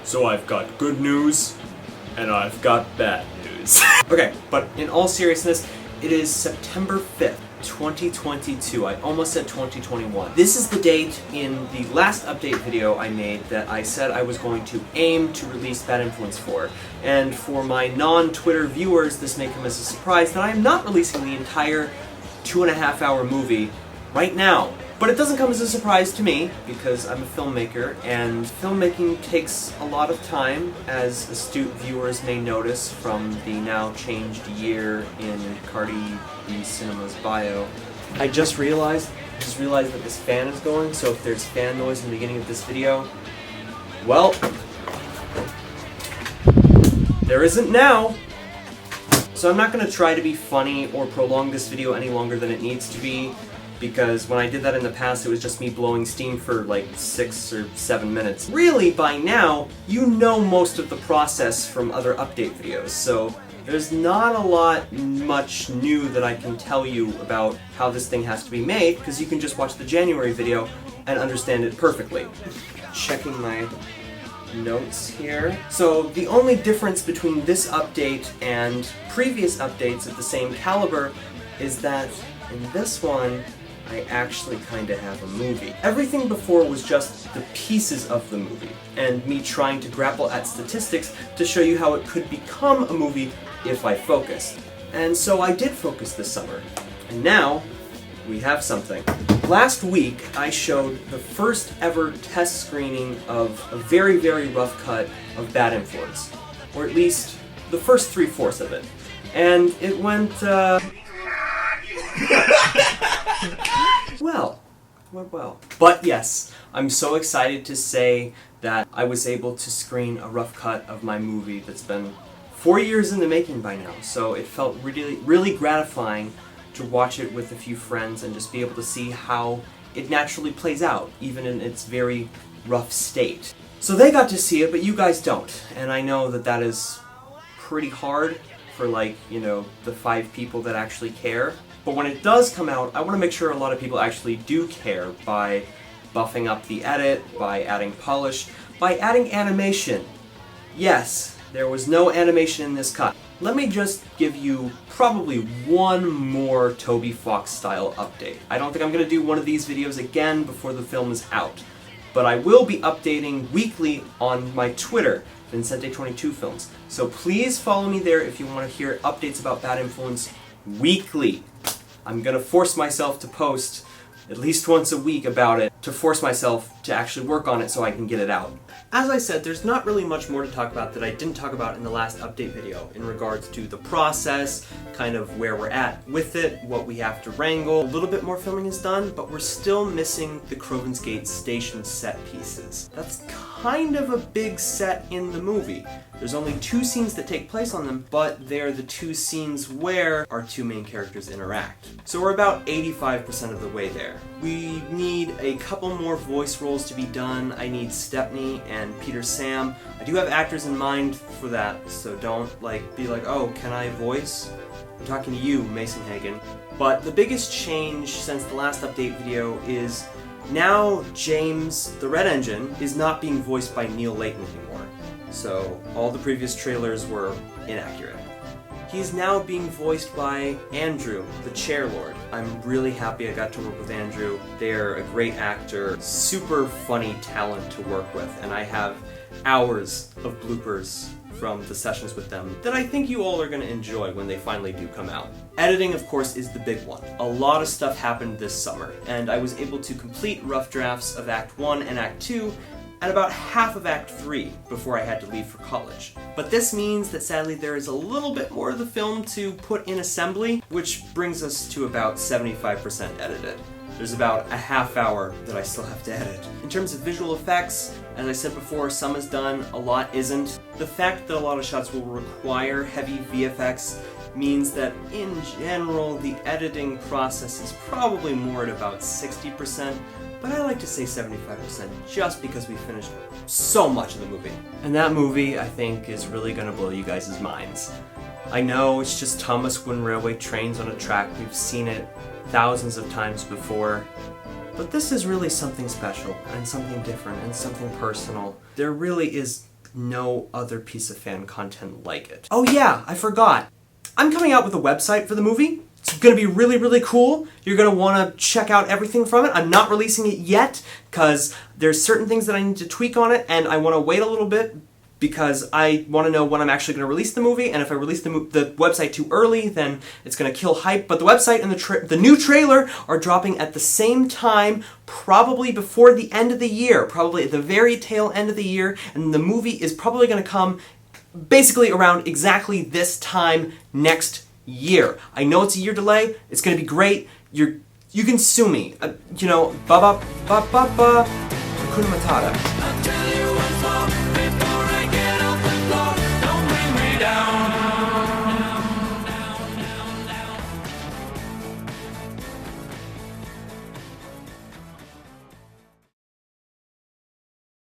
So I've got good news, and I've got bad news. Okay, but in all seriousness, it is September 5th, 2022. I almost said 2021. This is the date in the last update video I made that I said I was going to aim to release Bad Influence 4. And for my non-Twitter viewers, this may come as a surprise that I am not releasing the entire 2.5-hour movie right now. But it doesn't come as a surprise to me, because I'm a filmmaker, and filmmaking takes a lot of time, as astute viewers may notice from the now changed year in Cardi B Cinema's bio. I just realized that this fan is going, so if there's fan noise in the beginning of this video, well, there isn't now. So I'm not going to try to be funny or prolong this video any longer than it needs to be, because when I did that in the past, it was just me blowing steam for like 6 or 7 minutes. Really, by now, you know most of the process from other update videos, so there's not a lot much new that I can tell you about how this thing has to be made, because you can just watch the January video and understand it perfectly. Checking my notes here. So the only difference between this update and previous updates of the same caliber is that in this one, I actually kind of have a movie. Everything before was just the pieces of the movie, and me trying to grapple at statistics to show you how it could become a movie if I focused. And so I did focus this summer, and now we have something. Last week, I showed the first ever test screening of a very, very rough cut of Bad Influence, or at least the first 3/4 of it. And it went, well. But yes, I'm so excited to say that I was able to screen a rough cut of my movie that's been 4 years in the making by now, so it felt really, really gratifying to watch it with a few friends and just be able to see how it naturally plays out, even in its very rough state. So they got to see it, but you guys don't, and I know that that is pretty hard for, like, you know, the 5 people that actually care. But when it does come out, I want to make sure a lot of people actually do care by buffing up the edit, by adding polish, by adding animation. Yes, there was no animation in this cut. Let me just give you probably one more Toby Fox style update. I don't think I'm going to do one of these videos again before the film is out, but I will be updating weekly on my Twitter, Vincente22Films. So please follow me there if you want to hear updates about Bad Influence weekly. I'm gonna force myself to post at least once a week about it, to force myself to actually work on it so I can get it out. As I said, there's not really much more to talk about that I didn't talk about in the last update video in regards to the process, kind of where we're at with it, what we have to wrangle. A little bit more filming is done, but we're still missing the Crovan's Gate station set pieces. That's kind of a big set in the movie. There's only 2 scenes that take place on them, but they're the 2 scenes where our 2 main characters interact. So we're about 85% of the way there. We need a couple more voice roles to be done. I need Stepney and Peter Sam. I do have actors in mind for that, so don't be like, oh, can I voice? I'm talking to you, Mason Hagen. But the biggest change since the last update video is now James, the Red Engine, is not being voiced by Neil Layton anymore. So all the previous trailers were inaccurate. He's now being voiced by Andrew, the Chairlord. I'm really happy I got to work with Andrew. They're a great actor, super funny talent to work with, and I have hours of bloopers from the sessions with them that I think you all are going to enjoy when they finally do come out. Editing, of course, is the big one. A lot of stuff happened this summer, and I was able to complete rough drafts of Act 1 and Act 2 and about half of Act 3 before I had to leave for college. But this means that sadly there is a little bit more of the film to put in assembly, which brings us to about 75% edited. There's about a half hour that I still have to edit. In terms of visual effects, as I said before, some is done, a lot isn't. The fact that a lot of shots will require heavy VFX means that in general the editing process is probably more at about 60%, but I like to say 75% just because we finished so much of the movie. And that movie, I think, is really gonna blow you guys' minds. I know it's just Thomas Wooden Railway trains on a track, we've seen it thousands of times before, but this is really something special, and something different, and something personal. There really is no other piece of fan content like it. Oh yeah, I forgot. I'm coming out with a website for the movie. It's going to be really, really cool. You're going to want to check out everything from it. I'm not releasing it yet because there's certain things that I need to tweak on it, and I want to wait a little bit because I want to know when I'm actually going to release the movie, and if I release the website too early, then it's going to kill hype. But the website and the new trailer are dropping at the same time, probably before the end of the year, probably at the very tail end of the year, and the movie is probably going to come basically around exactly this time next year. I know it's a year delay. It's going to be great. You can sue me. You know, Hakuna Matata.